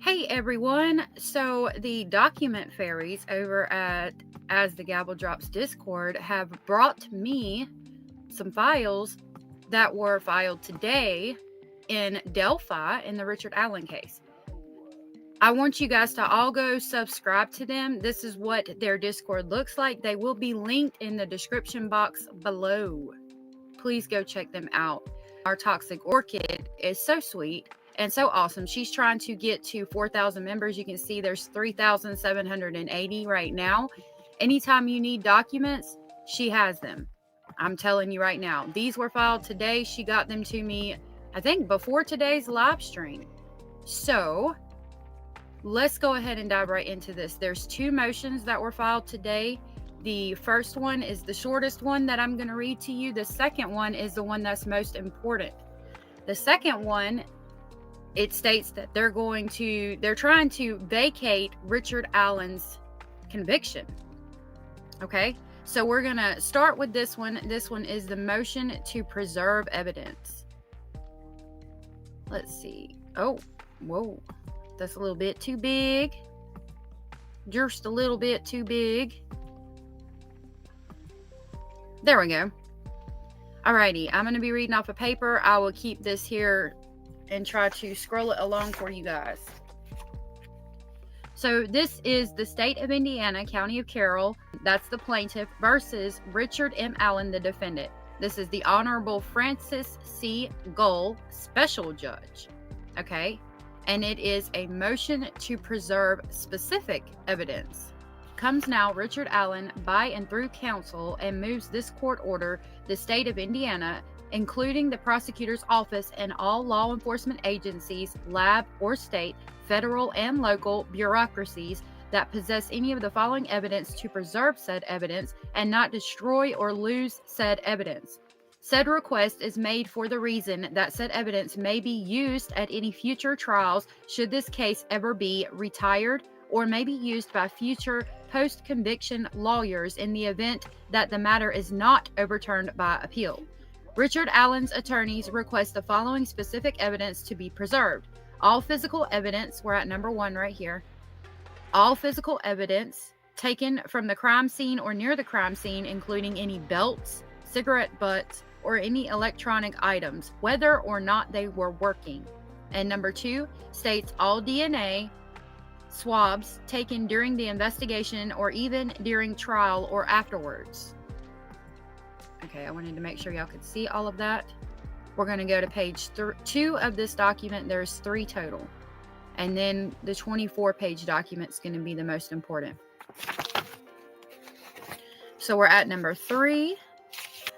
Hey everyone, so the document fairies over at As the Gavel Drops Discord have brought me some files that were filed today in Delphi in the Richard Allen case. I want you guys to all go subscribe to them. This is what their Discord looks like. They will be linked in the description box below. Please go check them out. Our Toxic Orchid is so sweet and so awesome. She's trying to get to 4,000 members. You can see there's 3,780 right now. Anytime you need documents, she has them. I'm telling you right now. These were filed today. She got them to me, I think, before today's live stream. So let's go ahead and dive right into this. There's two motions that were filed today. The first one is the shortest one that I'm going to read to you. The second one is the one that's most important. The second one, it states that they're trying to vacate Richard Allen's conviction. Okay, so we're going to start with this one. This one is the motion to preserve evidence. Let's see. Oh, whoa, that's a little bit too big. Just a little bit too big. There we go. Alrighty, I'm going to be reading off a paper. I will keep this here and try to scroll it along for you guys. So this is the state of Indiana, county of Carroll, that's the plaintiff, versus Richard M. Allen, the defendant. This is the Honorable Francis C. Gull, special judge. Okay, and it is a motion to preserve specific evidence. Comes now Richard Allen by and through counsel and moves this court order, the state of Indiana, including the prosecutor's office and all law enforcement agencies, lab or state, federal and local bureaucracies that possess any of the following evidence to preserve said evidence and not destroy or lose said evidence. Said request is made for the reason that said evidence may be used at any future trials should this case ever be retired, or may be used by future post-conviction lawyers in the event that the matter is not overturned by appeal. Richard Allen's attorneys request the following specific evidence to be preserved. All physical evidence, we're at number 1 right here. All physical evidence taken from the crime scene or near the crime scene, including any belts, cigarette butts, or any electronic items, whether or not they were working. And number 2 states all DNA swabs taken during the investigation or even during trial or afterwards. Okay, I wanted to make sure y'all could see all of that. We're going to go to page 2 of this document. There's 3 total. And then the 24-page document is going to be the most important. So we're at number 3.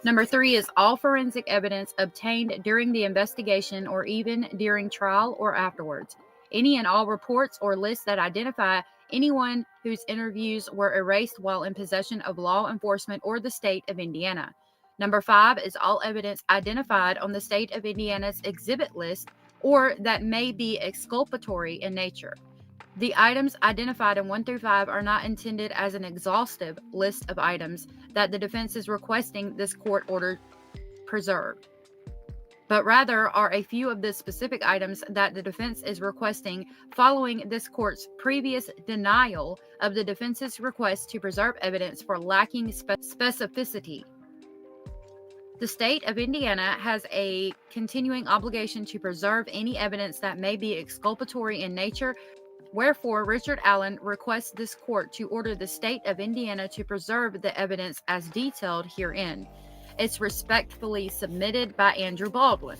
Number 3 is all forensic evidence obtained during the investigation or even during trial or afterwards. Any and all reports or lists that identify anyone whose interviews were erased while in possession of law enforcement or the state of Indiana. Number 5 is all evidence identified on the state of Indiana's exhibit list or that may be exculpatory in nature. The items identified in 1 through 5 are not intended as an exhaustive list of items that the defense is requesting this court order preserved, but rather are a few of the specific items that the defense is requesting following this court's previous denial of the defense's request to preserve evidence for lacking specificity. The state of Indiana has a continuing obligation to preserve any evidence that may be exculpatory in nature. Wherefore, Richard Allen requests this court to order the state of Indiana to preserve the evidence as detailed herein. It's respectfully submitted by Andrew Baldwin.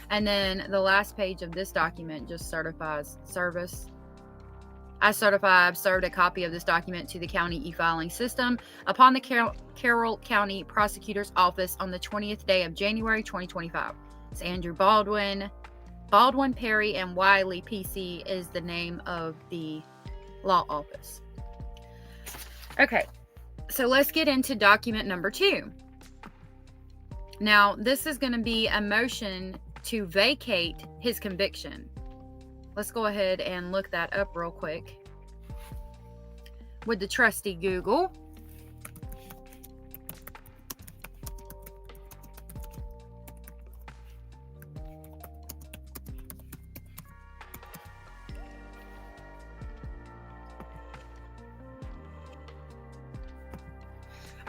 And then the last page of this document just certifies service. I've served a copy of this document to the county e-filing system upon the Carroll County Prosecutor's Office on the 20th day of January 2025. It's Andrew Baldwin. Baldwin, Perry, and Wiley PC is the name of the law office. Okay, so let's get into document number 2. Now, this is going to be a motion to vacate his conviction. Let's go ahead and look that up real quick with the trusty Google.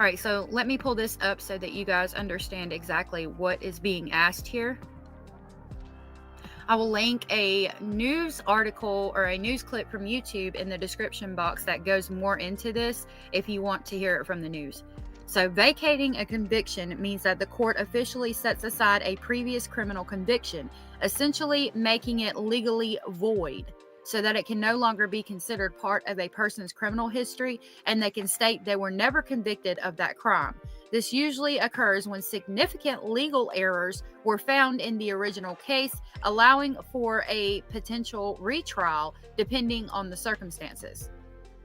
All right, so let me pull this up so that you guys understand exactly what is being asked here. I will link a news article or a news clip from YouTube in the description box that goes more into this if you want to hear it from the news. So, vacating a conviction means that the court officially sets aside a previous criminal conviction, essentially making it legally void, so that it can no longer be considered part of a person's criminal history and they can state they were never convicted of that crime. This usually occurs when significant legal errors were found in the original case, allowing for a potential retrial depending on the circumstances.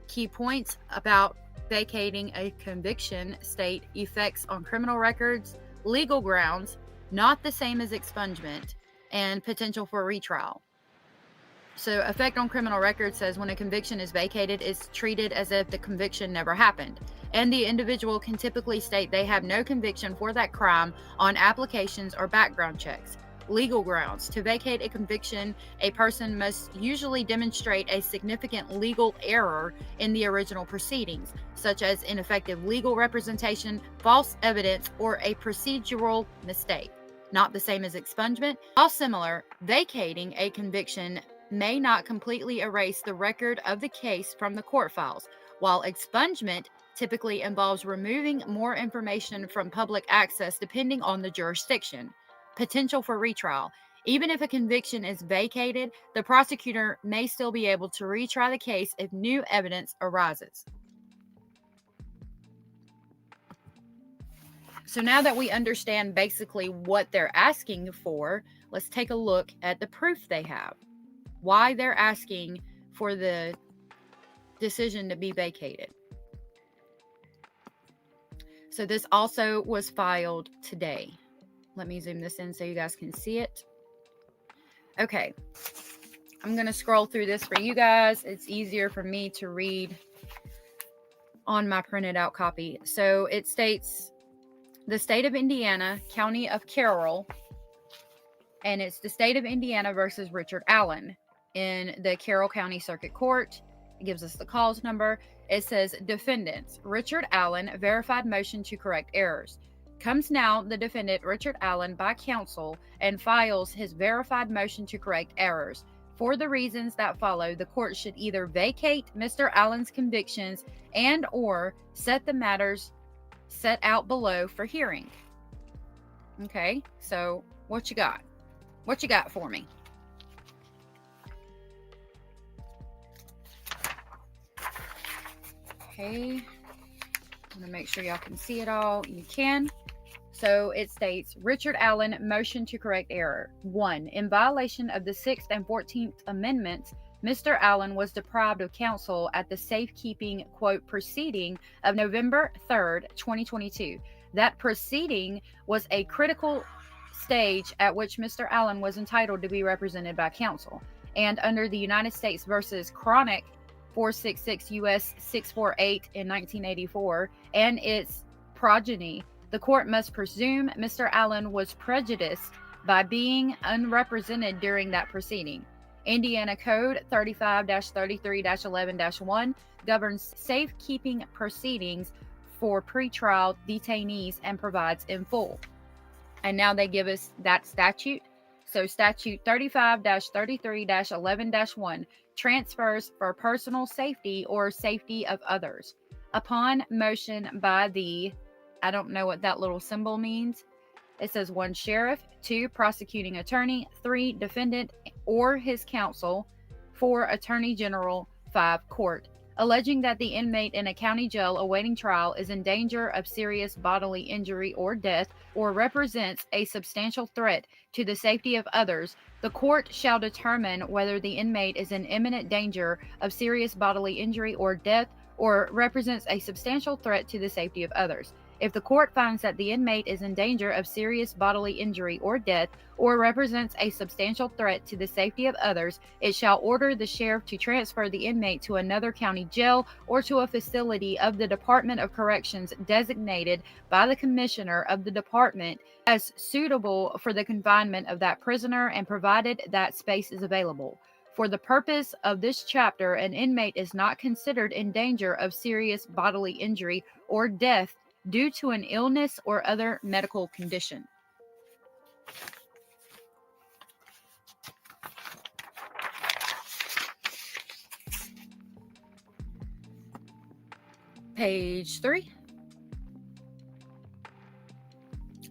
Key points about vacating a conviction state effects on criminal records, legal grounds, not the same as expungement, and potential for retrial. So, effect on criminal records says when a conviction is vacated, it's treated as if the conviction never happened. And the individual can typically state they have no conviction for that crime on applications or background checks. Legal grounds. To vacate a conviction, a person must usually demonstrate a significant legal error in the original proceedings, such as ineffective legal representation, false evidence, or a procedural mistake. Not the same as expungement. While similar, vacating a conviction may not completely erase the record of the case from the court files, while expungement typically involves removing more information from public access depending on the jurisdiction. Potential for retrial. Even if a conviction is vacated, the prosecutor may still be able to retry the case if new evidence arises. So now that we understand basically what they're asking for, let's take a look at the proof they have. Why they're asking for the decision to be vacated. So this also was filed today. Let me zoom this in so you guys can see it. Okay. I'm going to scroll through this for you guys. It's easier for me to read on my printed out copy. So it states the state of Indiana, county of Carroll, and it's the state of Indiana versus Richard Allen in the Carroll County Circuit Court. It gives us the cause number. It says defendants, Richard Allen, verified motion to correct errors. Comes now the defendant, Richard Allen, by counsel and files his verified motion to correct errors. For the reasons that follow, the court should either vacate Mr. Allen's convictions and or set the matters set out below for hearing. Okay, so what you got? What you got for me? Okay, I'm gonna make sure y'all can see it all. You can. So it states, Richard Allen, motion to correct error. 1. In violation of the 6th and 14th Amendments, Mr. Allen was deprived of counsel at the safekeeping, quote, proceeding of November 3rd, 2022. That proceeding was a critical stage at which Mr. Allen was entitled to be represented by counsel. And under the United States versus Chronic 466 U.S. 648 in 1984 and its progeny, the court must presume Mr. Allen was prejudiced by being unrepresented during that proceeding. Indiana Code 35-33-11-1 governs safekeeping proceedings for pretrial detainees and provides in full. And now they give us that statute. So statute 35-33-11-1 transfers for personal safety or safety of others. Upon motion by the, I don't know what that little symbol means. It says 1 sheriff, 2 prosecuting attorney, 3 defendant or his counsel, 4 attorney general, 5 court, alleging that the inmate in a county jail awaiting trial is in danger of serious bodily injury or death or represents a substantial threat to the safety of others, the court shall determine whether the inmate is in imminent danger of serious bodily injury or death or represents a substantial threat to the safety of others. If the court finds that the inmate is in danger of serious bodily injury or death or represents a substantial threat to the safety of others, it shall order the sheriff to transfer the inmate to another county jail or to a facility of the Department of Corrections designated by the commissioner of the department as suitable for the confinement of that prisoner and provided that space is available. For the purpose of this chapter, an inmate is not considered in danger of serious bodily injury or death due to an illness or other medical condition. Page 3.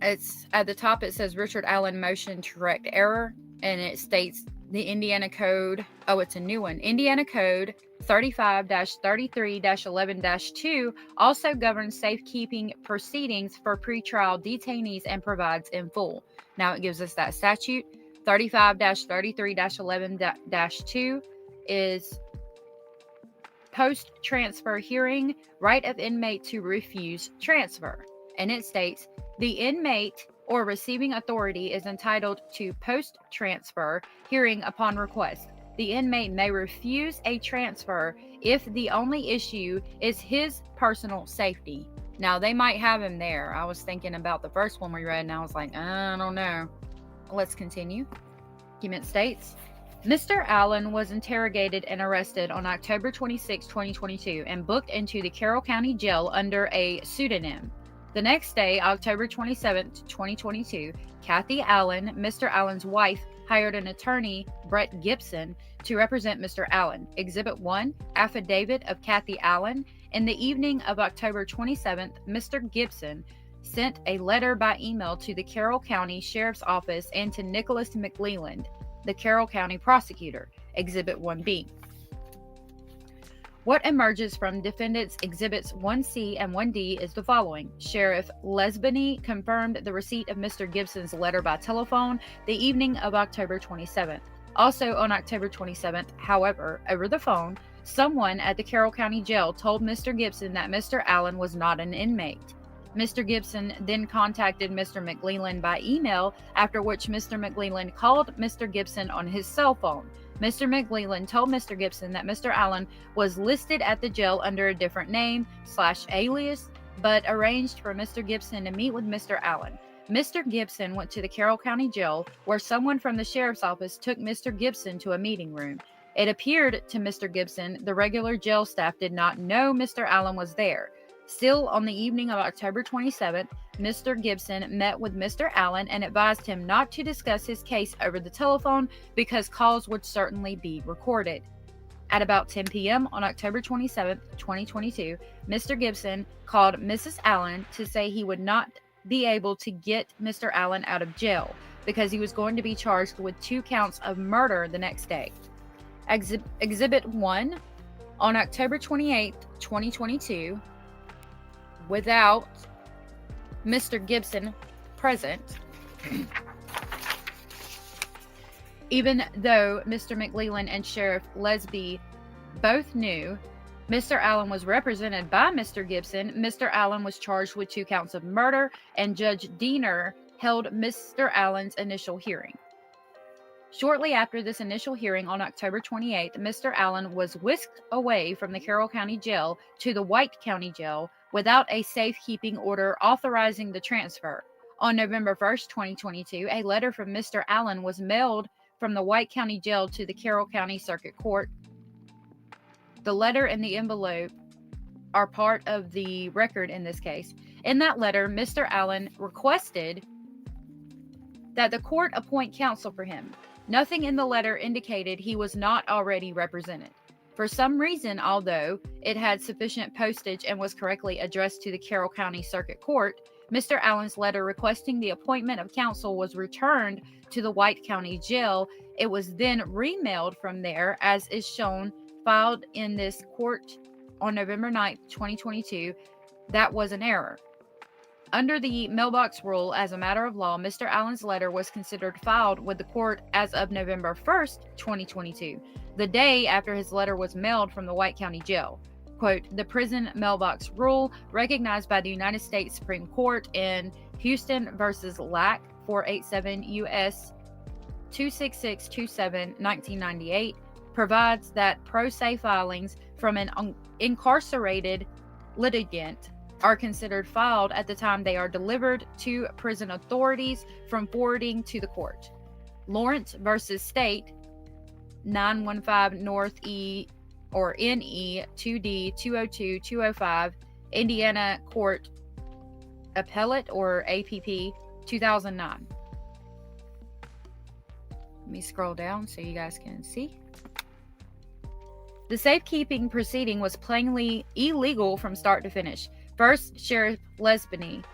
It's at the top. It says Richard Allen motion to correct error, and it states the Indiana Code. Oh, it's a new one. Indiana Code 35-33-11-2 also governs safekeeping proceedings for pretrial detainees and provides in full. Now it gives us that statute. 35-33-11-2 is post-transfer hearing, right of inmate to refuse transfer. And it states, the inmate or receiving authority is entitled to post-transfer hearing upon request. The inmate may refuse a transfer if the only issue is his personal safety. Now, they might have him there. I was thinking about the first one we read, and I was like, I don't know. Let's continue. Document states, Mr. Allen was interrogated and arrested on October 26, 2022, and booked into the Carroll County Jail under a pseudonym. The next day, October 27, 2022, Kathy Allen, Mr. Allen's wife, hired an attorney, Brett Gibson, to represent Mr. Allen. Exhibit 1, Affidavit of Kathy Allen. In the evening of October 27th, Mr. Gibson sent a letter by email to the Carroll County Sheriff's Office and to Nicholas McLeland, the Carroll County prosecutor. Exhibit 1B. What emerges from defendants' exhibits 1C and 1D is the following. Sheriff Lesbany confirmed the receipt of Mr. Gibson's letter by telephone the evening of October 27th. Also on October 27th, however, over the phone, someone at the Carroll County Jail told Mr. Gibson that Mr. Allen was not an inmate. Mr. Gibson then contacted Mr. McLeland by email, after which Mr. McLeland called Mr. Gibson on his cell phone. Mr. McLeland told Mr. Gibson that Mr. Allen was listed at the jail under a different name / alias, but arranged for Mr. Gibson to meet with Mr. Allen. Mr. Gibson went to the Carroll County Jail, where someone from the sheriff's office took Mr. Gibson to a meeting room. It appeared to Mr. Gibson the regular jail staff did not know Mr. Allen was there. Still, on the evening of October 27th, Mr. Gibson met with Mr. Allen and advised him not to discuss his case over the telephone because calls would certainly be recorded. At about 10 p.m. on October 27th, 2022, Mr. Gibson called Mrs. Allen to say he would not be able to get Mr. Allen out of jail because he was going to be charged with 2 counts of murder the next day. Exhibit 1, on October 28th, 2022, without Mr. Gibson present, even though Mr. McLeland and Sheriff Lesby both knew Mr. Allen was represented by Mr. Gibson, Mr. Allen was charged with 2 counts of murder, and Judge Diener held Mr. Allen's initial hearing. Shortly after this initial hearing on October 28th, Mr. Allen was whisked away from the Carroll County Jail to the White County Jail without a safekeeping order authorizing the transfer. On November 1st, 2022, a letter from Mr. Allen was mailed from the White County Jail to the Carroll County Circuit Court. The letter and the envelope are part of the record in this case. In that letter, Mr. Allen requested that the court appoint counsel for him. Nothing in the letter indicated he was not already represented. For some reason, although it had sufficient postage and was correctly addressed to the Carroll County Circuit Court, Mr. Allen's letter requesting the appointment of counsel was returned to the White County Jail. It was then remailed from there, as is shown, filed in this court on November 9th, 2022. That was an error. Under the mailbox rule, as a matter of law, Mr. Allen's letter was considered filed with the court as of November 1st, 2022, the day after his letter was mailed from the White County Jail. Quote, the prison mailbox rule, recognized by the United States Supreme Court in Houston versus Lack, 487 U.S. 26627, 1998, provides that pro se filings from an incarcerated litigant are considered filed at the time they are delivered to prison authorities from forwarding to the court. Lawrence versus State, 915 North E or NE 2D 202 205, Indiana Court Appellate or APP 2009. Let me scroll down so you guys can see. The safekeeping proceeding was plainly illegal from start to finish. First, Sheriff Lesbany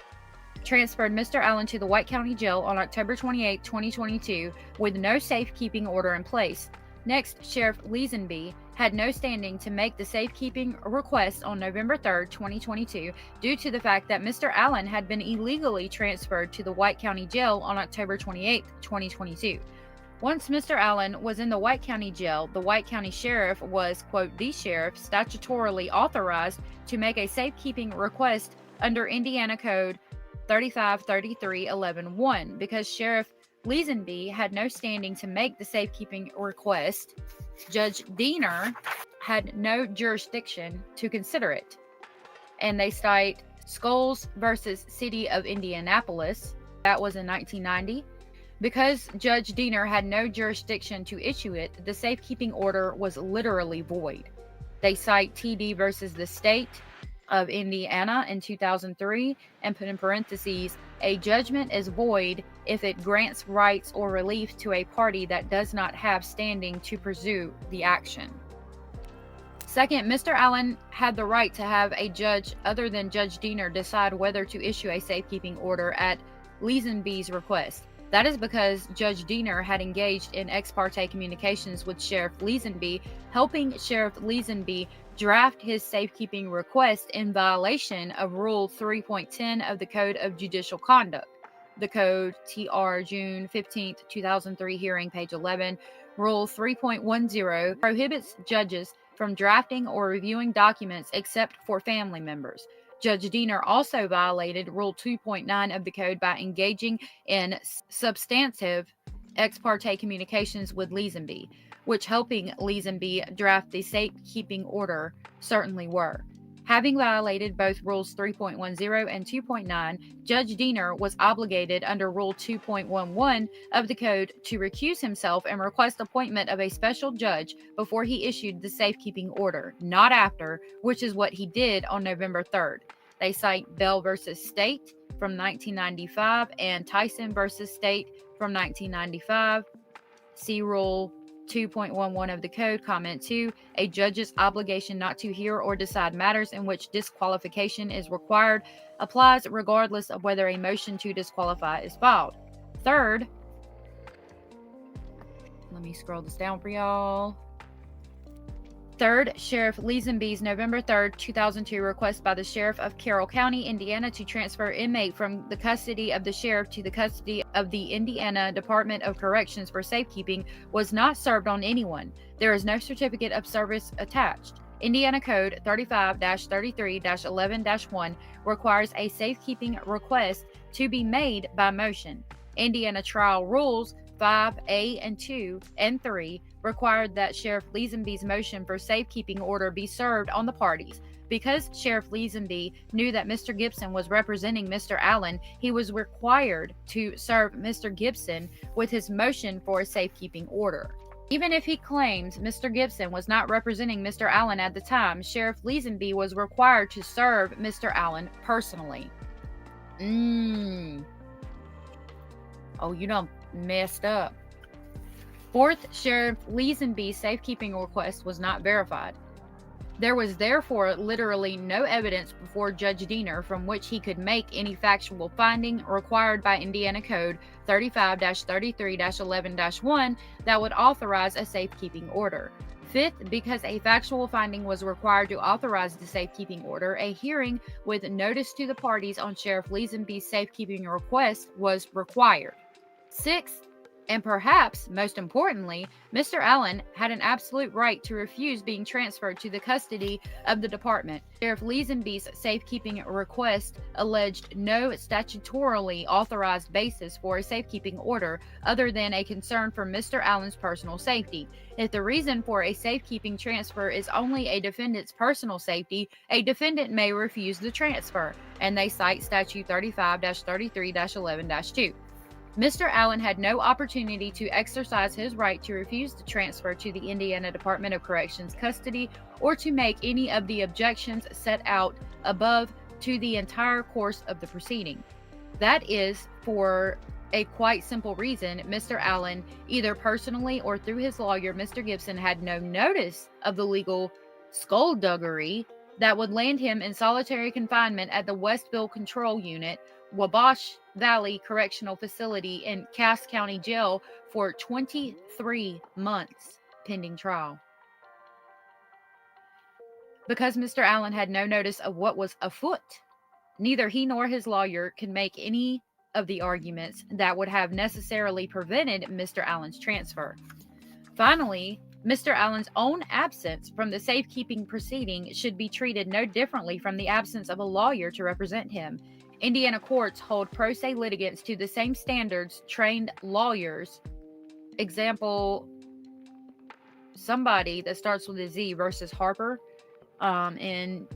transferred Mr. Allen to the White County Jail on October 28, 2022, with no safekeeping order in place. Next, Sheriff Leesenby had no standing to make the safekeeping request on November 3, 2022, due to the fact that Mr. Allen had been illegally transferred to the White County Jail on October 28, 2022. Once Mr. Allen was in the White County Jail, the White County Sheriff was, quote, the sheriff statutorily authorized to make a safekeeping request under Indiana Code 3533.11.1. Because Sheriff Leesenby had no standing to make the safekeeping request, Judge Diener had no jurisdiction to consider it. And they cite Scholes versus City of Indianapolis. That was in 1990. Because Judge Diener had no jurisdiction to issue it, the safekeeping order was literally void. They cite TD versus the State of Indiana in 2003 and put in parentheses, a judgment is void if it grants rights or relief to a party that does not have standing to pursue the action. Second, Mr. Allen had the right to have a judge other than Judge Diener decide whether to issue a safekeeping order at Leesenby's request. That is because Judge Diener had engaged in ex parte communications with Sheriff Leesenby, helping Sheriff Leesenby draft his safekeeping request in violation of Rule 3.10 of the Code of Judicial Conduct. The Code, TR, June 15, 2003, hearing, page 11. Rule 3.10 prohibits judges from drafting or reviewing documents except for family members. Judge Diener also violated Rule 2.9 of the Code by engaging in substantive ex parte communications with Leesenby, which helping Leesenby draft the safekeeping order certainly were. Having violated both Rules 3.10 and 2.9, Judge Diener was obligated under Rule 2.11 of the Code to recuse himself and request appointment of a special judge before he issued the safekeeping order, not after, which is what he did on November 3rd. They cite Bell versus State from 1995 and Tyson versus State from 1995. See Rule 2.11 of the Code, Comment 2, a judge's obligation not to hear or decide matters in which disqualification is required applies regardless of whether a motion to disqualify is filed. Third, let me scroll this down for y'all. Third, Sheriff Leesenby's November 3rd, 2002 request by the Sheriff of Carroll County, Indiana to transfer inmate from the custody of the sheriff to the custody of the Indiana Department of Corrections for safekeeping was not served on anyone. There is no certificate of service attached. Indiana Code 35-33-11-1 requires a safekeeping request to be made by motion. Indiana Trial Rules 5A and 2 and 3 required that Sheriff Leesenby's motion for safekeeping order be served on the parties. Because Sheriff Leesenby knew that Mr. Gibson was representing Mr. Allen, he was required to serve Mr. Gibson with his motion for a safekeeping order. Even if he claims Mr. Gibson was not representing Mr. Allen at the time, Sheriff Leesenby was required to serve Mr. Allen personally. Oh, you done messed up. Fourth, Sheriff Leesenby's safekeeping request was not verified. There was therefore literally no evidence before Judge Diener from which he could make any factual finding required by Indiana Code 35-33-11-1 that would authorize a safekeeping order. Fifth, because a factual finding was required to authorize the safekeeping order, a hearing with notice to the parties on Sheriff Leesenby's safekeeping request was required. Sixth, and perhaps most importantly, Mr. Allen had an absolute right to refuse being transferred to the custody of the department. Sheriff Leesenby's safekeeping request alleged no statutorily authorized basis for a safekeeping order other than a concern for Mr. Allen's personal safety. If the reason for a safekeeping transfer is only a defendant's personal safety, a defendant may refuse the transfer, and they cite Statute 35-33-11-2. Mr. Allen had no opportunity to exercise his right to refuse the transfer to the Indiana Department of Corrections custody or to make any of the objections set out above to the entire course of the proceeding. That is for a quite simple reason. Mr. Allen, either personally or through his lawyer, Mr. Gibson, had no notice of the legal skullduggery that would land him in solitary confinement at the Westville Control Unit, Wabash Valley Correctional Facility in Cass County Jail for 23 months pending trial. Because Mr. Allen had no notice of what was afoot, neither he nor his lawyer could make any of the arguments that would have necessarily prevented Mr. Allen's transfer. Finally, Mr. Allen's own absence from the safekeeping proceeding should be treated no differently from the absence of a lawyer to represent him. Indiana courts hold pro se litigants to the same standards trained lawyers. Example, somebody that starts with a Z versus Harper in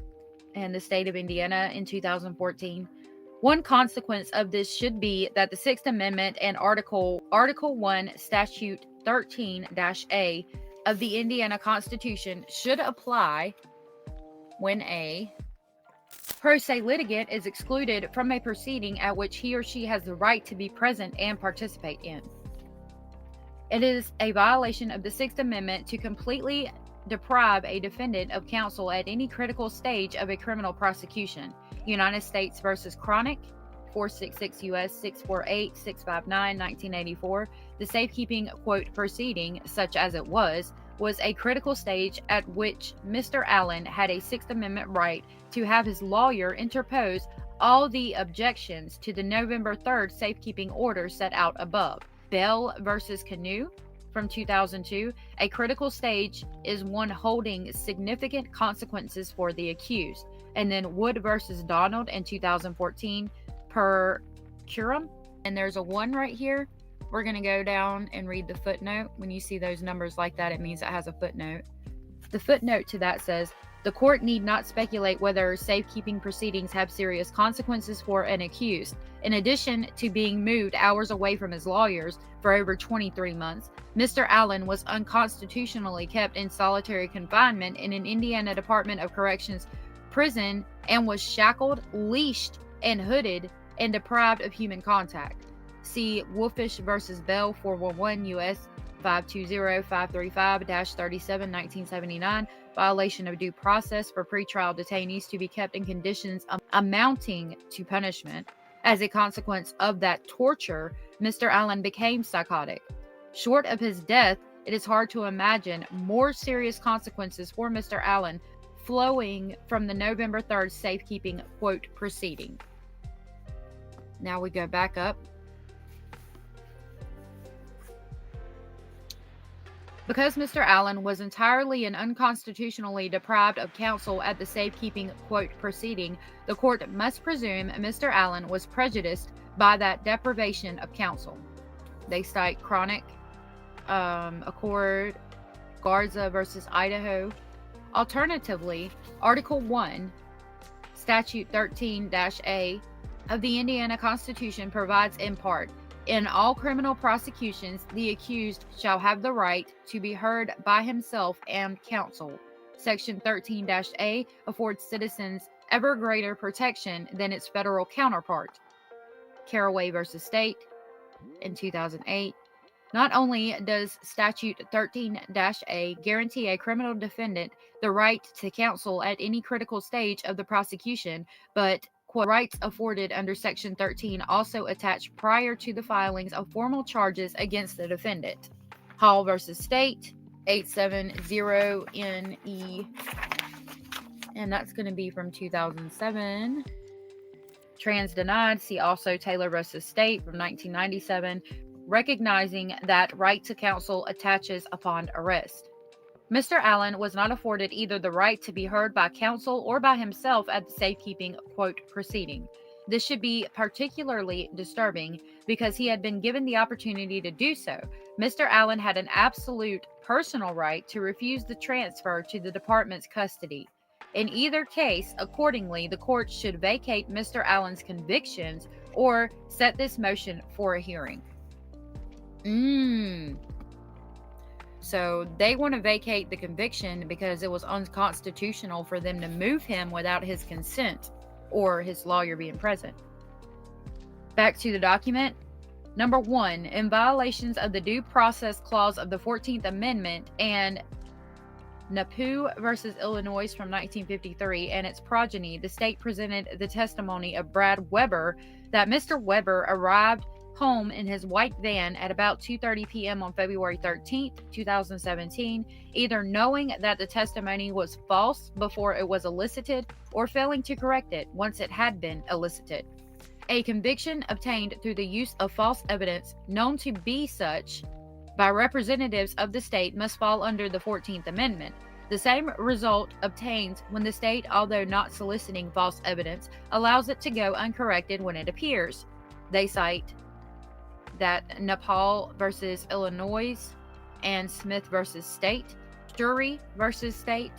the state of Indiana in 2014. One consequence of this should be that the Sixth Amendment and Article 1, Statute 13-A of the Indiana Constitution should apply when a pro se litigant is excluded from a proceeding at which he or she has the right to be present and participate in. It is a violation of the Sixth Amendment to completely deprive a defendant of counsel at any critical stage of a criminal prosecution. United States versus Chronic, 466 U.S. 648 659 1984. The safekeeping, quote, proceeding, such as it was a critical stage at which Mr. Allen had a Sixth Amendment right to have his lawyer interpose all the objections to the November 3rd safekeeping order set out above. Bell versus Canoe from 2002, a critical stage is one holding significant consequences for the accused. And then Wood versus Donald in 2014, per curum. And there's a 1 right here. We're going to go down and read the footnote. When you see those numbers like that, it means it has a footnote. The footnote to that says, the court need not speculate whether safekeeping proceedings have serious consequences for an accused. In addition to being moved hours away from his lawyers for over 23 months, Mr. Allen was unconstitutionally kept in solitary confinement in an Indiana Department of Corrections prison and was shackled, leashed, and hooded and deprived of human contact. See Wolfish versus Bell, 411 U.S. 520-535-37 1979, violation of due process for pretrial detainees to be kept in conditions amounting to punishment. As a consequence of that torture, Mr. Allen became psychotic. Short of his death, it is hard to imagine more serious consequences for Mr. Allen flowing from the November 3rd safekeeping, quote, proceeding. Now we go back up. Because Mr. Allen was entirely and unconstitutionally deprived of counsel at the safekeeping, quote, proceeding, the court must presume Mr. Allen was prejudiced by that deprivation of counsel. They cite Chronic, Accord, Garza versus Idaho. Alternatively, Article 1, Statute 13-A of the Indiana Constitution provides in part, in all criminal prosecutions, the accused shall have the right to be heard by himself and counsel. Section 13-A affords citizens ever greater protection than its federal counterpart. Caraway versus State in 2008. Not only does Statute 13-A guarantee a criminal defendant the right to counsel at any critical stage of the prosecution, but rights afforded under Section 13 also attach prior to the filings of formal charges against the defendant. Hall versus State, 870NE, and that's going to be from 2007. Trans denied, see also Taylor versus State from 1997, recognizing that right to counsel attaches upon arrest. Mr. Allen was not afforded either the right to be heard by counsel or by himself at the safekeeping, quote, proceeding. This should be particularly disturbing because he had been given the opportunity to do so. Mr. Allen had an absolute personal right to refuse the transfer to the department's custody. In either case, accordingly, the court should vacate Mr. Allen's convictions or set this motion for a hearing. So they want to vacate the conviction because it was unconstitutional for them to move him without his consent. or his lawyer being present. Back to the document. Number 1, in violations of the Due Process Clause of the 14th Amendment and Napoo versus Illinois from 1953 and its progeny, the state presented the testimony of Brad Weber that Mr. Weber arrived home in his white van at about 2:30 p.m. on February 13, 2017, either knowing that the testimony was false before it was elicited or failing to correct it once it had been elicited. A conviction obtained through the use of false evidence known to be such by representatives of the state must fall under the 14th Amendment. The same result obtains when the state, although not soliciting false evidence, allows it to go uncorrected when it appears. They cite that Nepal versus Illinois and Smith versus State, Jury versus State.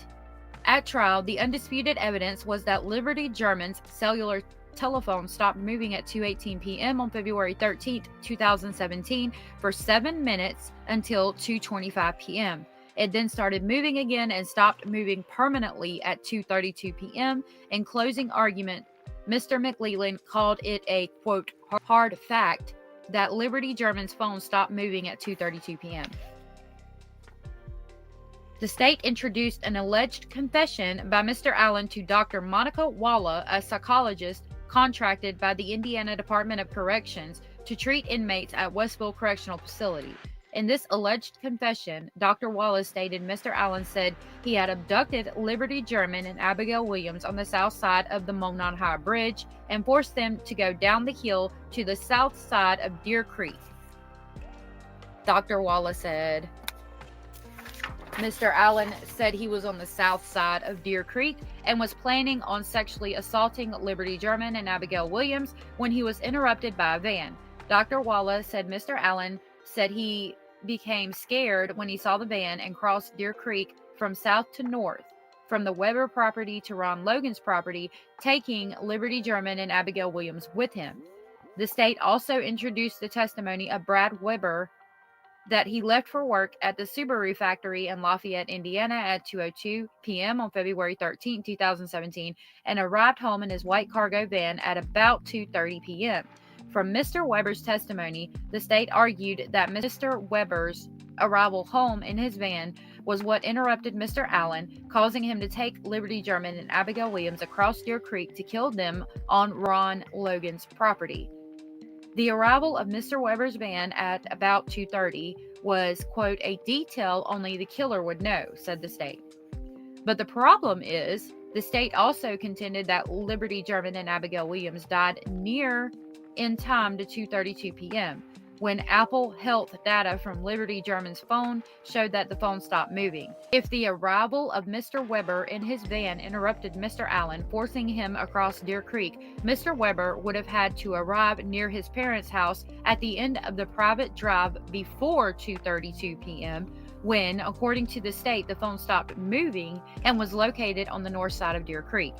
At trial, the undisputed evidence was that Liberty German's cellular telephone stopped moving at 2:18 p.m. on February 13, 2017 for 7 minutes until 2:25 p.m. It then started moving again and stopped moving permanently at 2:32 p.m. In closing argument, Mr. McLeland called it a, quote, hard fact that Liberty German's phone stopped moving at 2:32 p.m. The state introduced an alleged confession by Mr. Allen to Dr. Monica Walla, a psychologist contracted by the Indiana Department of Corrections to treat inmates at Westville Correctional Facility. In this alleged confession, Dr. Wallace stated Mr. Allen said he had abducted Liberty German and Abigail Williams on the south side of the Monon High Bridge and forced them to go down the hill to the south side of Deer Creek. Dr. Wallace said Mr. Allen said he was on the south side of Deer Creek and was planning on sexually assaulting Liberty German and Abigail Williams when he was interrupted by a van. Dr. Wallace said Mr. Allen said he became scared when he saw the van and crossed Deer Creek from south to north, from the Weber property to Ron Logan's property, taking Liberty German and Abigail Williams with him. The state also introduced the testimony of Brad Weber that he left for work at the Subaru factory in Lafayette, Indiana at 2:02 p.m. on February 13, 2017, and arrived home in his white cargo van at about 2:30 p.m. From Mr. Weber's testimony, the state argued that Mr. Weber's arrival home in his van was what interrupted Mr. Allen, causing him to take Liberty German and Abigail Williams across Deer Creek to kill them on Ron Logan's property. The arrival of Mr. Weber's van at about 2:30 was, quote, a detail only the killer would know, said the state. But the problem is, the state also contended that Liberty German and Abigail Williams died near in time to 2:32 p.m. when Apple Health data from Liberty German's phone showed that the phone stopped moving. If the arrival of Mr. Weber in his van interrupted Mr. Allen, forcing him across Deer Creek, Mr. Weber would have had to arrive near his parents' house at the end of the private drive before 2:32 p.m., when, according to the state, the phone stopped moving and was located on the north side of Deer Creek.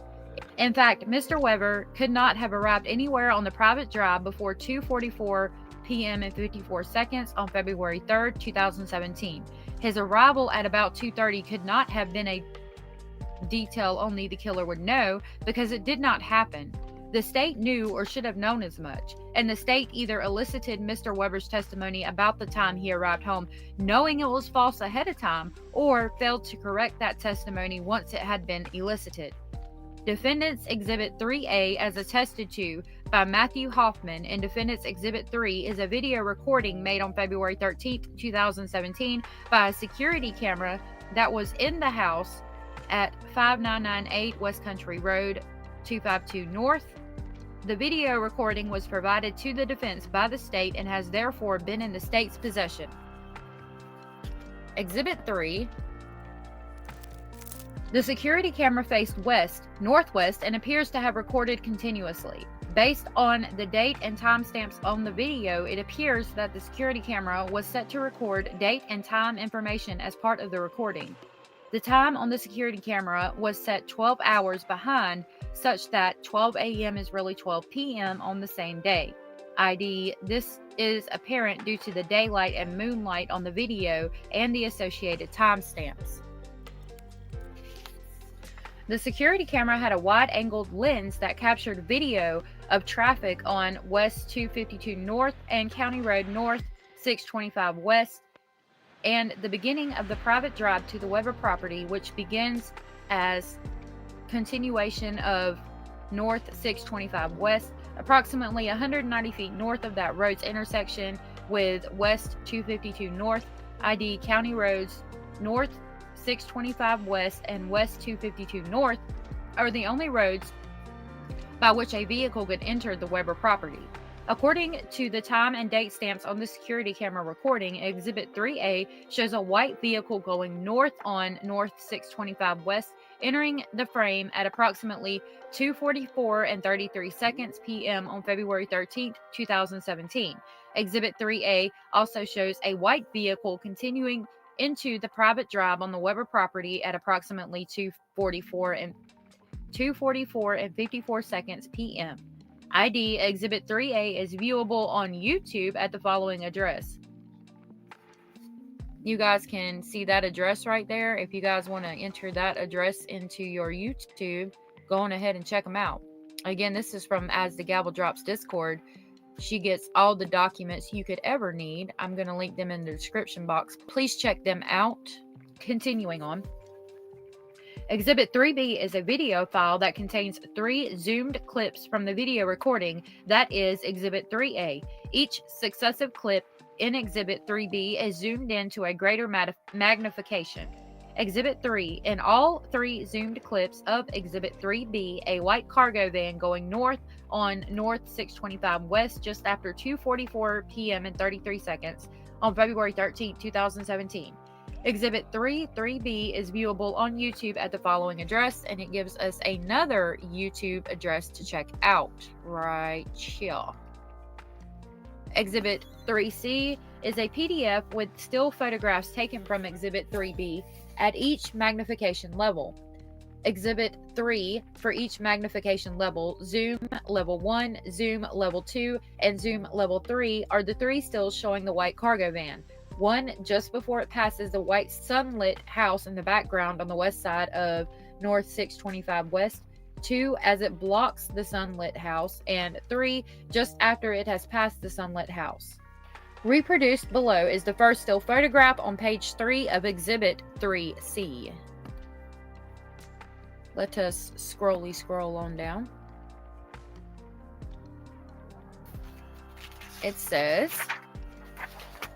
In fact, Mr. Weber could not have arrived anywhere on the private drive before 2:44 p.m. and 54 seconds on February 3rd, 2017. His arrival at about 2:30 could not have been a detail only the killer would know, because it did not happen. The state knew or should have known as much, and the state either elicited Mr. Weber's testimony about the time he arrived home knowing it was false ahead of time, or failed to correct that testimony once it had been elicited. Defendants Exhibit 3A, as attested to by Matthew Hoffman, in Defendants Exhibit 3 is a video recording made on February 13, 2017 by a security camera that was in the house at 5998 West Country Road, 252 North. The video recording was provided to the defense by the state and has therefore been in the state's possession. Exhibit 3. The security camera faced northwest, and appears to have recorded continuously. Based on the date and timestamps on the video, it appears that the security camera was set to record date and time information as part of the recording. The time on the security camera was set 12 hours behind, such that 12 a.m. is really 12 p.m. on the same day. This is apparent due to the daylight and moonlight on the video and the associated timestamps. The security camera had a wide-angled lens that captured video of traffic on West 252 North and County Road North 625 West, and the beginning of the private drive to the Weber property, which begins as continuation of North 625 West, approximately 190 feet north of that road's intersection with West 252 North. ID County Roads North 625 West and West 252 North are the only roads by which a vehicle could enter the Weber property. According to the time and date stamps on the security camera recording, Exhibit 3A shows a white vehicle going north on North 625 West, entering the frame at approximately 2:44 and 33 seconds p.m. on February 13, 2017. Exhibit 3A also shows a white vehicle continuing into the private drive on the Weber property at approximately 2:44 and 54 seconds p.m. ID Exhibit 3A is viewable on YouTube at the following address. You guys can see that address right there. If you guys want to enter that address into your YouTube, go on ahead and check them out. Again, this is from As the Gavel Drops Discord. She gets all the documents you could ever need. I'm going to link them in the description box. Please check them out. Continuing on. Exhibit 3B is a video file that contains 3 zoomed clips from the video recording. That is Exhibit 3A. Each successive clip in Exhibit 3B is zoomed in to a greater magnification. Exhibit 3. In all 3 zoomed clips of Exhibit 3B, a white cargo van going north on North 625 West just after 2:44 p.m. and 33 seconds on February 13, 2017. Exhibit 3B is viewable on YouTube at the following address, and it gives us another YouTube address to check out right here. Exhibit 3C is a PDF with still photographs taken from Exhibit 3B at each magnification level. Exhibit 3 for each magnification level, Zoom Level 1, Zoom Level 2, and Zoom Level 3 are the 3 stills showing the white cargo van. 1 just before it passes the white sunlit house in the background on the west side of North 625 West. 2 as it blocks the sunlit house, and 3 just after it has passed the sunlit house. Reproduced below is the first still photograph on page 3 of Exhibit 3C. Let us scroll on down. It says,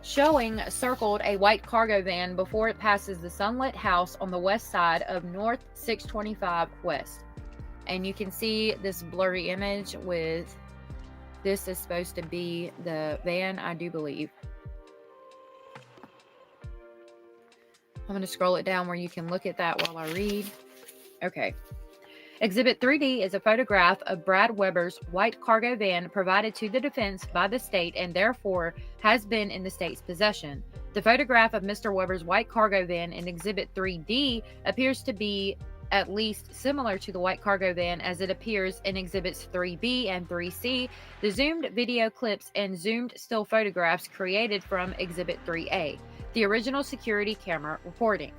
showing circled a white cargo van before it passes the sunlit house on the west side of North 625 West. And you can see this blurry image with, this is supposed to be the van, I do believe. I'm going to scroll it down where you can look at that while I read. Okay. Exhibit 3D is a photograph of Brad Weber's white cargo van provided to the defense by the state and therefore has been in the state's possession. The photograph of Mr. Weber's white cargo van in Exhibit 3D appears to be at least similar to the white cargo van as it appears in Exhibits 3B and 3C, the zoomed video clips and zoomed still photographs created from Exhibit 3A, the original security camera reporting.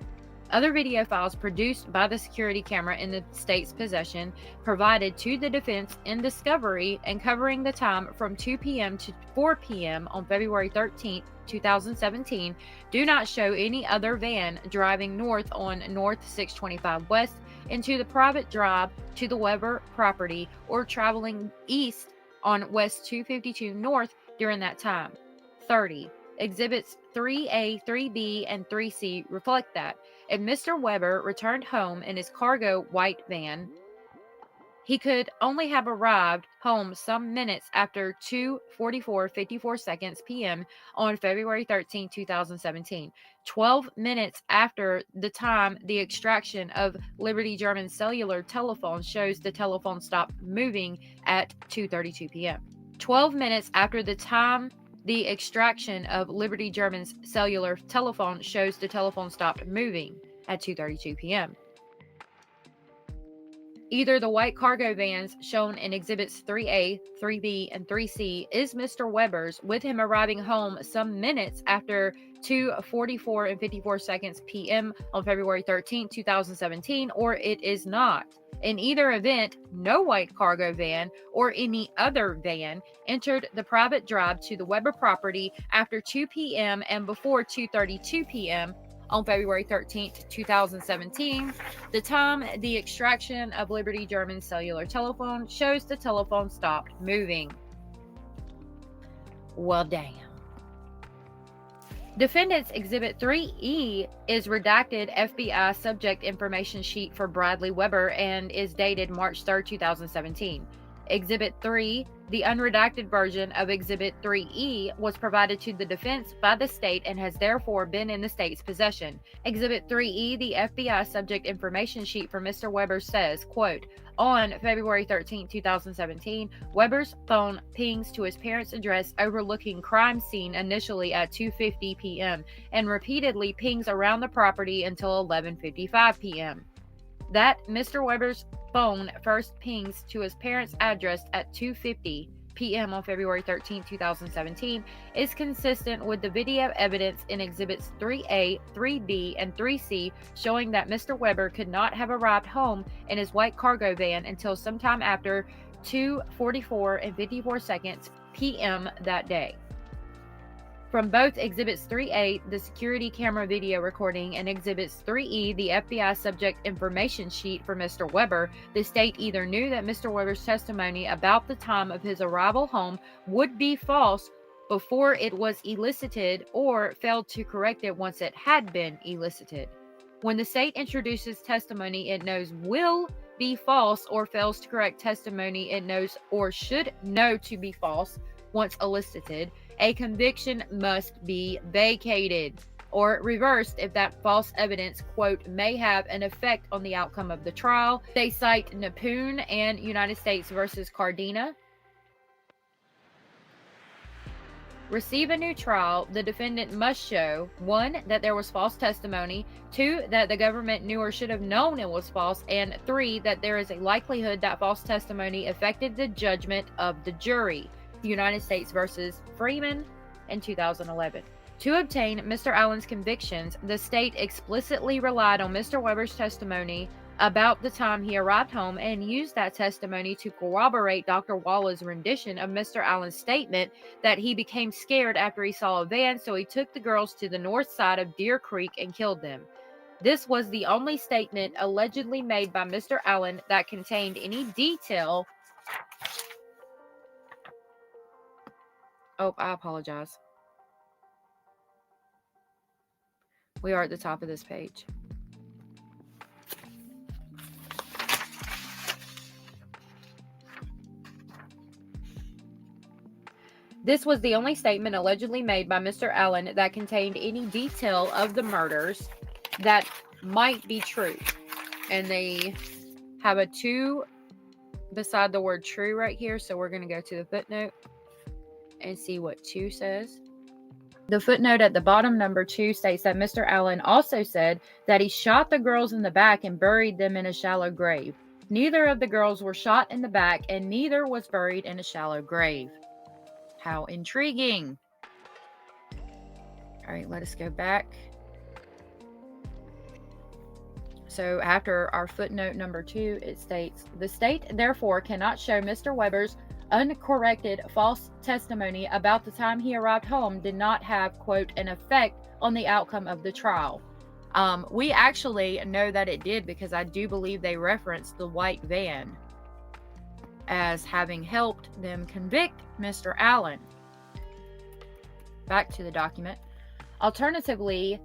Other video files produced by the security camera in the state's possession provided to the defense in discovery and covering the time from 2 p.m. to 4 p.m. on February 13, 2017 do not show any other van driving north on North 625 West into the private drive to the Weber property or traveling east on West 252 North during that time. 30. Exhibits 3A, 3B, and 3C reflect that. If Mr. Weber returned home in his cargo white van, he could only have arrived home some minutes after 2:44:54 seconds p.m. on February 13, 2017, 12 minutes after the time the extraction of Liberty German cellular telephone shows the telephone stopped moving at 2:32 p.m. 12 minutes after the time the extraction of Liberty German's cellular telephone shows the telephone stopped moving at 2:32 p.m. Either the white cargo vans shown in Exhibits 3A, 3B, and 3C is Mr. Weber's, with him arriving home some minutes after 2:44 and 54 seconds p.m. on February 13, 2017, or it is not. In either event, no white cargo van or any other van entered the private drive to the Weber property after 2 p.m. and before 2:32 p.m. on February 13, 2017. The time the extraction of Liberty German cellular telephone shows the telephone stopped moving. Well, damn. Defendant's Exhibit 3E is redacted FBI subject information sheet for Bradley Weber and is dated March 3, 2017. Exhibit 3, the unredacted version of Exhibit 3E, was provided to the defense by the state and has therefore been in the state's possession. Exhibit 3E, the FBI subject information sheet for Mr. Weber says, quote, on February 13, 2017, Weber's phone pings to his parents' address overlooking crime scene initially at 2:50 p.m. and repeatedly pings around the property until 11:55 p.m. That Mr. Weber's phone first pings to his parents' address at 2:50 p.m. on February 13, 2017 is consistent with the video evidence in Exhibits 3A, 3B, and 3C showing that Mr. Weber could not have arrived home in his white cargo van until sometime after 2:44 and 54 seconds p.m. that day. From both Exhibits 3A, the security camera video recording, and Exhibits 3E, the FBI subject information sheet for Mr. Weber, the state either knew that Mr. Weber's testimony about the time of his arrival home would be false before it was elicited or failed to correct it once it had been elicited. When the state introduces testimony it knows will be false or fails to correct testimony it knows or should know to be false once elicited, a conviction must be vacated or reversed if that false evidence, quote, may have an effect on the outcome of the trial. They cite Napoon and United States versus Cardina. Receive a new trial, the defendant must show, 1, that there was false testimony, 2, that the government knew or should have known it was false, and 3, that there is a likelihood that false testimony affected the judgment of the jury. United States versus Freeman in 2011. To obtain Mr. Allen's convictions, the state explicitly relied on Mr. Weber's testimony about the time he arrived home and used that testimony to corroborate Dr. Walla's rendition of Mr. Allen's statement that he became scared after he saw a van, so he took the girls to the north side of Deer Creek and killed them. This was the only statement allegedly made by Mr. Allen that contained any detail. Oh, I apologize. We are at the top of this page. This was the only statement allegedly made by Mr. Allen that contained any detail of the murders that might be true. And they have a 2 beside the word true right here, so we're going to go to the footnote and see what 2 says. The footnote at the bottom, number 2, states that Mr. Allen also said that he shot the girls in the back and buried them in a shallow grave. Neither of the girls were shot in the back, and neither was buried in a shallow grave. How intriguing. All right, let us go back. So after our footnote number 2, it states, the state therefore cannot show Mr. Weber's uncorrected false testimony about the time he arrived home did not have, quote, an effect on the outcome of the trial. We actually know that it did, because I do believe they referenced the white van as having helped them convict Mr. Allen. Back to the document. Alternatively,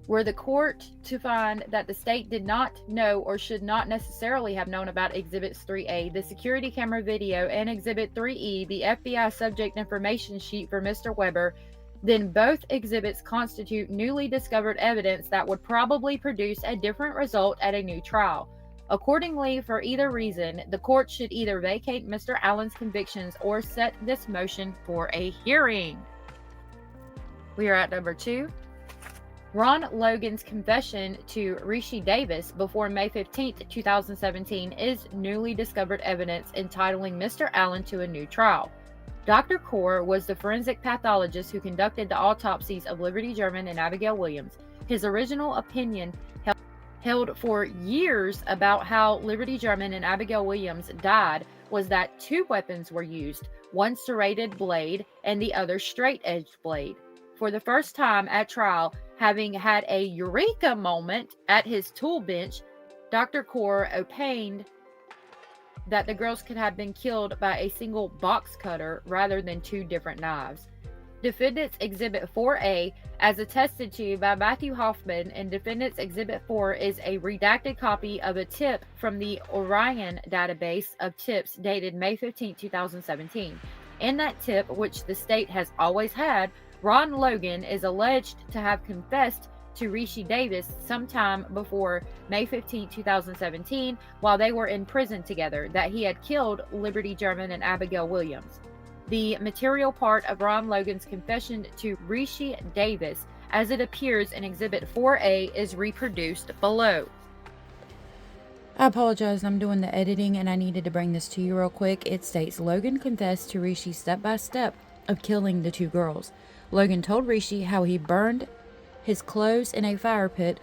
were the court to find that the state did not know or should not necessarily have known about Exhibits 3A, the security camera video, and Exhibit 3E, the FBI subject information sheet for Mr. Weber, then both exhibits constitute newly discovered evidence that would probably produce a different result at a new trial. Accordingly, for either reason, the court should either vacate Mr. Allen's convictions or set this motion for a hearing. We are at number 2. Ron Logan's confession to Rishi Davis before May 15, 2017 is newly discovered evidence entitling Mr. Allen to a new trial. Dr. Kaur was the forensic pathologist who conducted the autopsies of Liberty German and Abigail Williams. His original opinion held for years about how Liberty German and Abigail Williams died was that two weapons were used, one serrated blade and the other straight-edged blade. For the first time at trial, having had a eureka moment at his tool bench, Dr. Kaur opined that the girls could have been killed by a single box cutter rather than two different knives. Defendant's Exhibit 4A, as attested to by Matthew Hoffman, and Defendant's Exhibit 4 is a redacted copy of a tip from the Orion database of tips dated May 15, 2017. In that tip, which the state has always had, Ron Logan is alleged to have confessed to Rishi Davis sometime before May 15, 2017, while they were in prison together, that he had killed Liberty German and Abigail Williams. The material part of Ron Logan's confession to Rishi Davis, as it appears in Exhibit 4A, is reproduced below. I apologize, I'm doing the editing and I needed to bring this to you real quick. It states, Logan confessed to Rishi step by step of killing the two girls. Logan told Rishi how he burned his clothes in a fire pit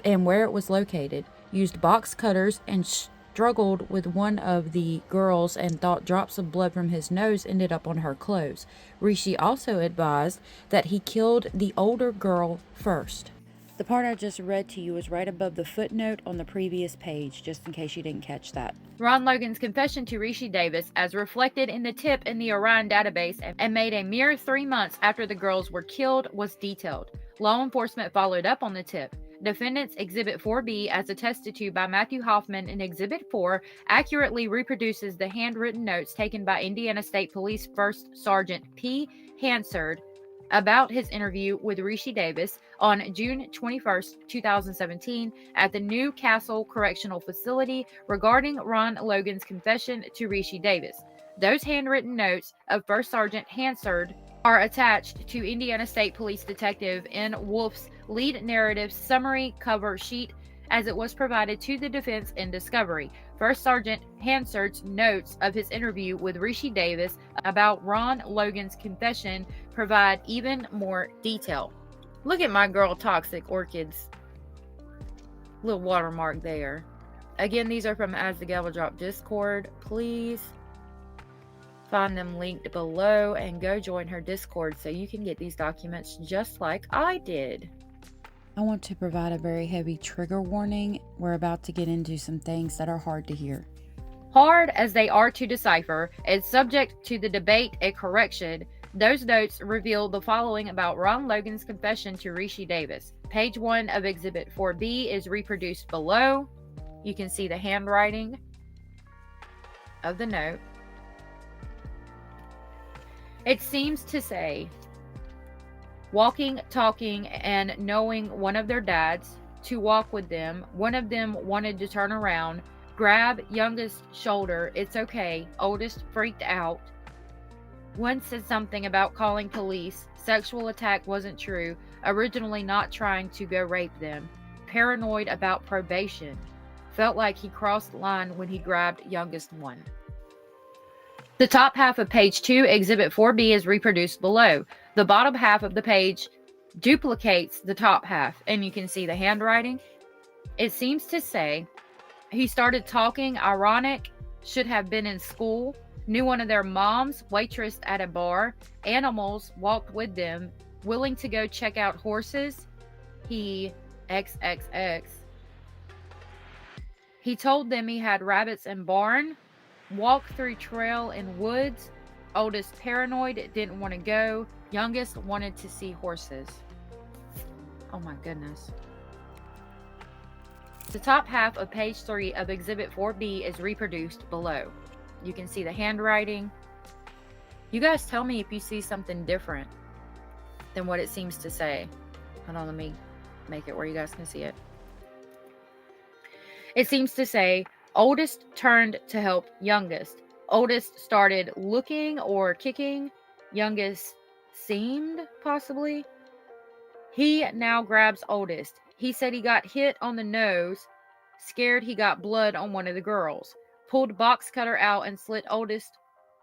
and where it was located, used box cutters and struggled with one of the girls and thought drops of blood from his nose ended up on her clothes. Rishi also advised that he killed the older girl first. The part I just read to you is right above the footnote on the previous page, just in case you didn't catch that. Ron Logan's confession to Rishi Davis, as reflected in the tip in the Orion database and made a mere 3 months after the girls were killed, was detailed. Law enforcement followed up on the tip. Defendant's Exhibit 4B, as attested to by Matthew Hoffman in Exhibit 4, accurately reproduces the handwritten notes taken by Indiana State Police First Sergeant P. Hansard about his interview with Rishi Davis on June 21, 2017 at the New Castle Correctional Facility regarding Ron Logan's confession to Rishi Davis. Those handwritten notes of First Sergeant Hansard are attached to Indiana State Police Detective N. Wolf's lead narrative summary cover sheet as it was provided to the defense in discovery. First Sergeant Hansard's notes of his interview with Rishi Davis about Ron Logan's confession provide even more detail. Look at my girl Toxic Orchids. Little watermark there. Again, these are from As the Gavel Drop Discord. Please find them linked below and go join her Discord so you can get these documents just like I did. I want to provide a very heavy trigger warning. We're about to get into some things that are hard to hear. Hard as they are to decipher and subject to the debate and correction, those notes reveal the following about Ron Logan's confession to Rishi Davis. Page 1 of Exhibit 4B is reproduced below. You can see the handwriting of the note. It seems to say, walking, talking, and knowing one of their dads, to walk with them. One of them wanted to turn around, grab youngest shoulder. It's okay. Oldest freaked out. One said something about calling police. Sexual attack wasn't true. Originally not trying to go rape them. Paranoid about probation. Felt like he crossed the line when he grabbed youngest one. The top half of page 2, Exhibit 4B, is reproduced below. The bottom half of the page duplicates the top half, and you can see the handwriting. It seems to say, he started talking, ironic, should have been in school, knew one of their moms, waitress at a bar, animals, walked with them, willing to go check out horses, he XXX. He told them he had rabbits in barn, walked through trail in woods, oldest paranoid, didn't want to go, youngest wanted to see horses. Oh my goodness. The top half of page 3 of Exhibit 4B is reproduced below. You can see the handwriting. You guys tell me if you see something different than what it seems to say. Hold on, let me make it where you guys can see it. It seems to say, oldest turned to help youngest. Oldest started looking or kicking. Youngest seemed, possibly. He now grabs oldest. He said he got hit on the nose, scared he got blood on one of the girls. Pulled box cutter out and slit oldest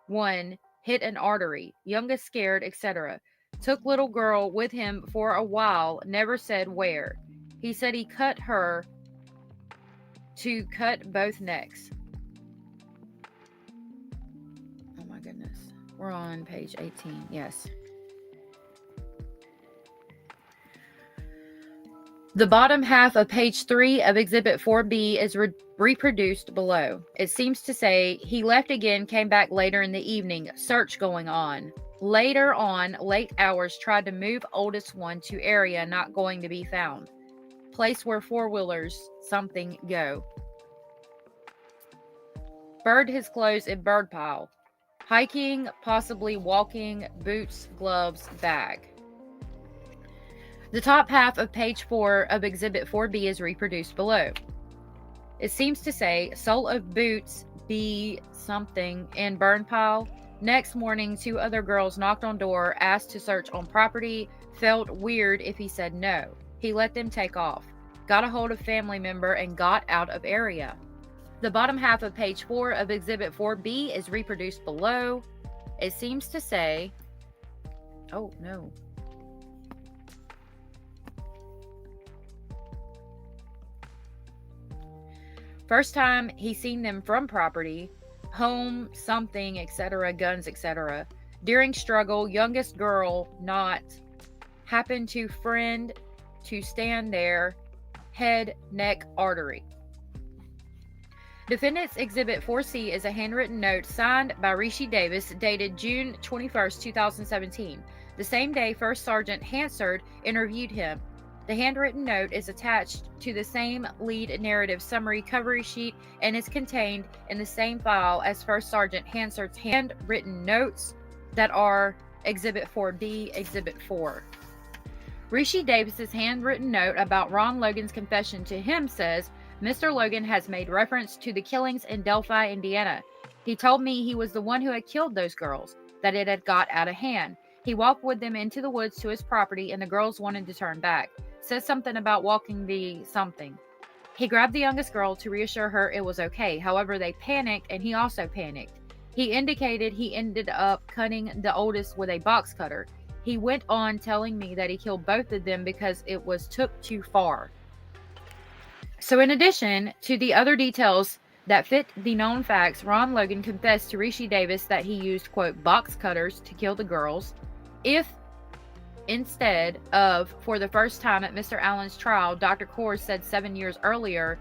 one, hit an artery. Youngest scared, etc. Took little girl with him for a while, never said where. He said he cut her to cut both necks. Oh my goodness. We're on page 18. Yes. The bottom half of page 3 of Exhibit 4B is reproduced below. It seems to say, he left again, came back later in the evening, search going on. Later on, late hours, tried to move oldest one to area not going to be found. Place where four-wheelers something go. Bird his clothes in bird pile. Hiking, possibly walking, boots, gloves, bag. The top half of page 4 of Exhibit 4B is reproduced below. It seems to say, sole of boots be something in burn pile. Next morning, 2 other girls knocked on door, asked to search on property, felt weird if he said no. He let them take off. Got a hold of family member and got out of area. The bottom half of page 4 of Exhibit 4B is reproduced below. It seems to say, oh no. First time he seen them from property, home, something, etc., guns, etc. During struggle, youngest girl not happened to friend to stand there, head, neck, artery. Defendant's Exhibit 4C is a handwritten note signed by Rishi Davis dated June 21st, 2017. The same day First Sergeant Hansard interviewed him. The handwritten note is attached to the same lead narrative summary cover sheet and is contained in the same file as First Sergeant Hansard's handwritten notes that are Exhibit 4B, Exhibit 4. Rishi Davis's handwritten note about Ron Logan's confession to him says, Mr. Logan has made reference to the killings in Delphi, Indiana. He told me he was the one who had killed those girls, that it had got out of hand. He walked with them into the woods to his property and the girls wanted to turn back. Said something about walking the something. He grabbed the youngest girl to reassure her it was okay. However, they panicked and he also panicked. He indicated he ended up cutting the oldest with a box cutter. He went on telling me that he killed both of them because it was took too far. So in addition to the other details that fit the known facts, Ron Logan confessed to Rishi Davis that he used, quote, box cutters to kill the girls. If instead of, for the first time at Mr. Allen's trial, Dr. Kors said 7 years earlier,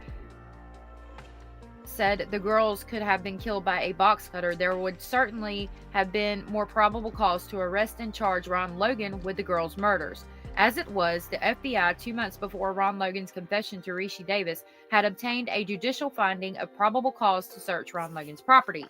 said the girls could have been killed by a box cutter, there would certainly have been more probable cause to arrest and charge Ron Logan with the girls' murders. As it was, the FBI, 2 months before Ron Logan's confession to Rishi Davis, had obtained a judicial finding of probable cause to search Ron Logan's property.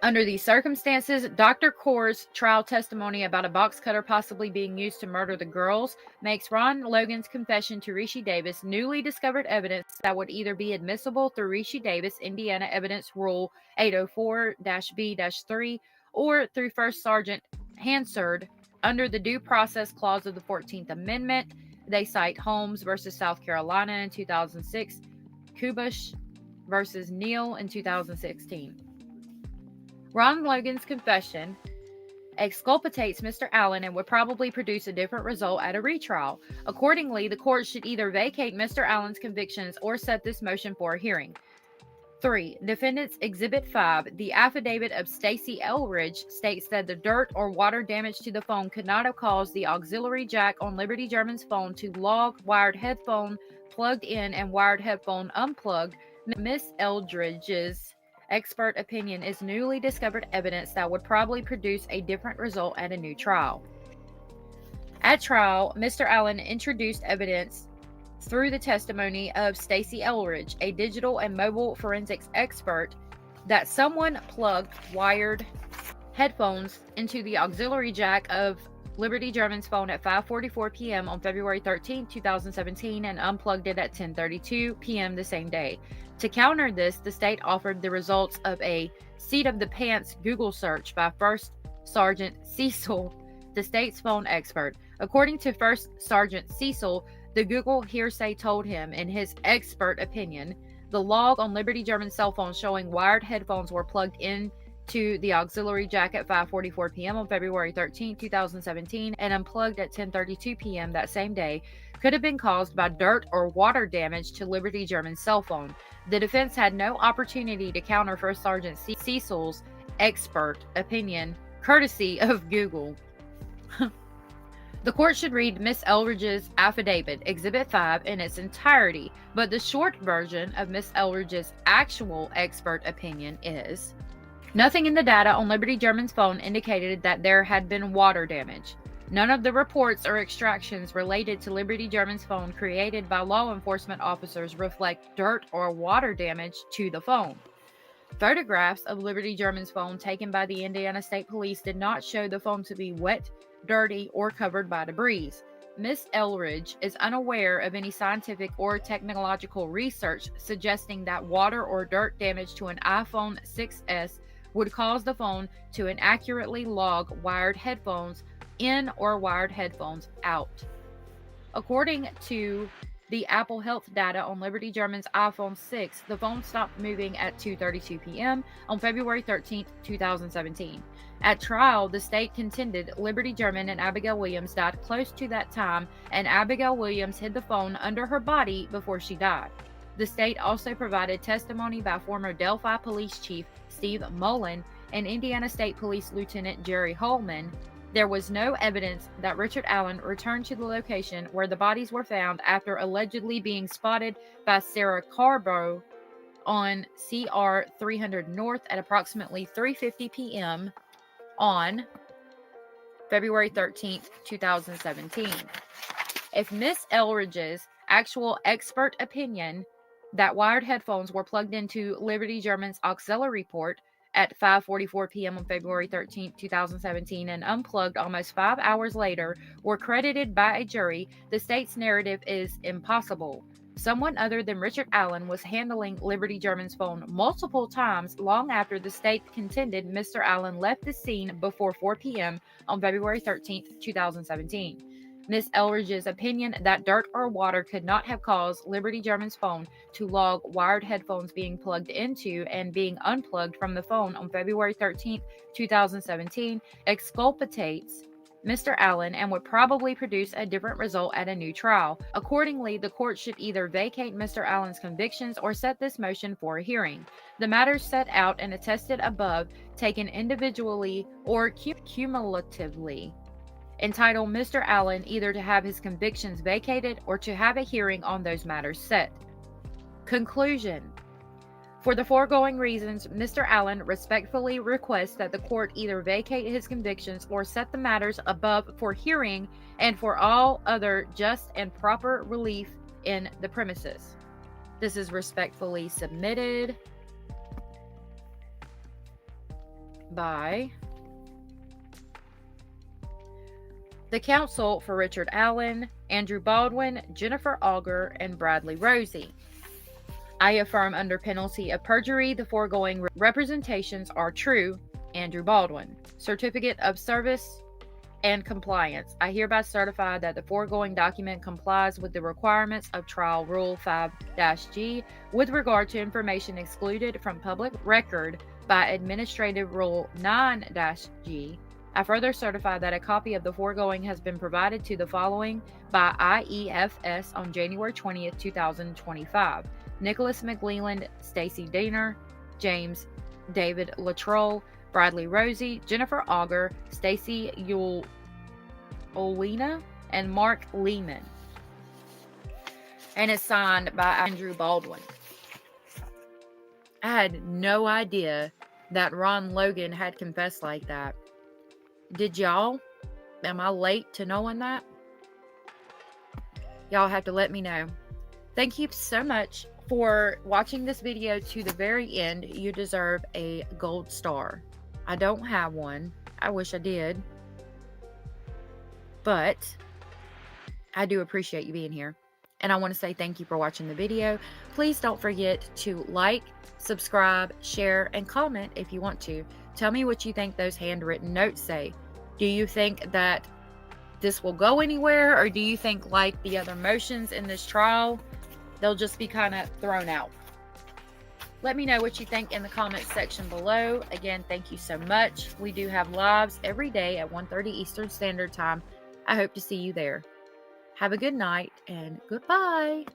Under these circumstances, Dr. Kors' trial testimony about a box cutter possibly being used to murder the girls makes Ron Logan's confession to Rishi Davis newly discovered evidence that would either be admissible through Rishi Davis Indiana Evidence Rule 804-B-3 or through First Sergeant Hansard under the Due Process Clause of the 14th Amendment. They cite Holmes versus South Carolina in 2006, Kubush versus Neal in 2016. Ron Logan's confession exculpates Mr. Allen and would probably produce a different result at a retrial. Accordingly, the court should either vacate Mr. Allen's convictions or set this motion for a hearing. 3. Defendant's Exhibit 5, the affidavit of Stacey Elridge, states that the dirt or water damage to the phone could not have caused the auxiliary jack on Liberty German's phone to log wired headphone plugged in and wired headphone unplugged. Miss Eldridge's expert opinion is newly discovered evidence that would probably produce a different result at a new trial. At trial, Mr. Allen introduced evidence through the testimony of Stacey Elridge, a digital and mobile forensics expert, that someone plugged wired headphones into the auxiliary jack of Liberty German's phone at 5:44 p.m. on February 13, 2017 and unplugged it at 10:32 p.m. the same day. To counter this, the state offered the results of a seat of the pants Google search by First Sergeant Cecil, the state's phone expert. According to First Sergeant Cecil, the Google hearsay told him, in his expert opinion, the log on Liberty German's cell phone showing wired headphones were plugged into the auxiliary jack at 5:44 p.m. on February 13, 2017, and unplugged at 10:32 p.m. that same day could have been caused by dirt or water damage to Liberty German's cell phone. The defense had no opportunity to counter First Sergeant Cecil's expert opinion, courtesy of Google. The court should read Miss Elridge's affidavit, Exhibit 5, in its entirety, but the short version of Miss Elridge's actual expert opinion is: nothing in the data on Liberty German's phone indicated that there had been water damage. None of the reports or extractions related to Liberty German's phone created by law enforcement officers reflect dirt or water damage to the phone. Photographs of Liberty German's phone taken by the Indiana State Police did not show the phone to be wet, dirty, or covered by debris. Miss Elridge is unaware of any scientific or technological research suggesting that water or dirt damage to an iPhone 6S would cause the phone to inaccurately log wired headphones in or wired headphones out. According to the Apple Health data on Liberty German's iPhone 6, the phone stopped moving at 2:32 p.m. on February 13, 2017. At trial, the state contended Liberty German and Abigail Williams died close to that time, and Abigail Williams hid the phone under her body before she died. The state also provided testimony by former Delphi Police Chief Steve Mullen and Indiana State Police Lieutenant Jerry Holman. There was no evidence that Richard Allen returned to the location where the bodies were found after allegedly being spotted by Sarah Carbo on CR 300 North at approximately 3:50 p.m. on February 13, 2017. If Miss Elridge's actual expert opinion that wired headphones were plugged into Liberty German's auxiliary port at 5:44 p.m. on February 13, 2017, and unplugged almost 5 hours later were credited by a jury, the state's narrative is impossible. Someone other than Richard Allen was handling Liberty German's phone multiple times long after the state contended Mr. Allen left the scene before 4 p.m. on February 13, 2017. Miss Elridge's opinion that dirt or water could not have caused Liberty German's phone to log wired headphones being plugged into and being unplugged from the phone on February 13, 2017 exculpates Mr. Allen and would probably produce a different result at a new trial. Accordingly, the court should either vacate Mr. Allen's convictions or set this motion for a hearing. The matters set out and attested above, taken individually or cumulatively, entitle Mr. Allen either to have his convictions vacated or to have a hearing on those matters set. Conclusion. For the foregoing reasons, Mr. Allen respectfully requests that the court either vacate his convictions or set the matters above for hearing and for all other just and proper relief in the premises. This is respectfully submitted by the counsel for Richard Allen, Andrew Baldwin, Jennifer Auger, and Bradley Rosie. I affirm under penalty of perjury the foregoing representations are true. Andrew Baldwin. Certificate of Service and Compliance. I hereby certify that the foregoing document complies with the requirements of Trial Rule 5-G with regard to information excluded from public record by Administrative Rule 9-G. I further certify that a copy of the foregoing has been provided to the following by IEFS on January 20th, 2025. Nicholas McLeland, Stacy Diener, James David Latrell, Bradley Rosie, Jennifer Auger, Stacy Olina, and Mark Lehman. And it's signed by Andrew Baldwin. I had no idea that Ron Logan had confessed like that. Did y'all? Am I late to knowing that? Y'all have to let me know. Thank you so much for watching this video to the very end. You deserve a gold star. I don't have one. I wish I did. But I do appreciate you being here. And I want to say thank you for watching the video. Please don't forget to like, subscribe, share, and comment if you want to. Tell me what you think those handwritten notes say. Do you think that this will go anywhere, or do you think, like the other motions in this trial, they'll just be kind of thrown out? Let me know what you think in the comments section below. Again, thank you so much. We do have lives every day at 1:30 Eastern Standard Time. I hope to see you there. Have a good night and goodbye.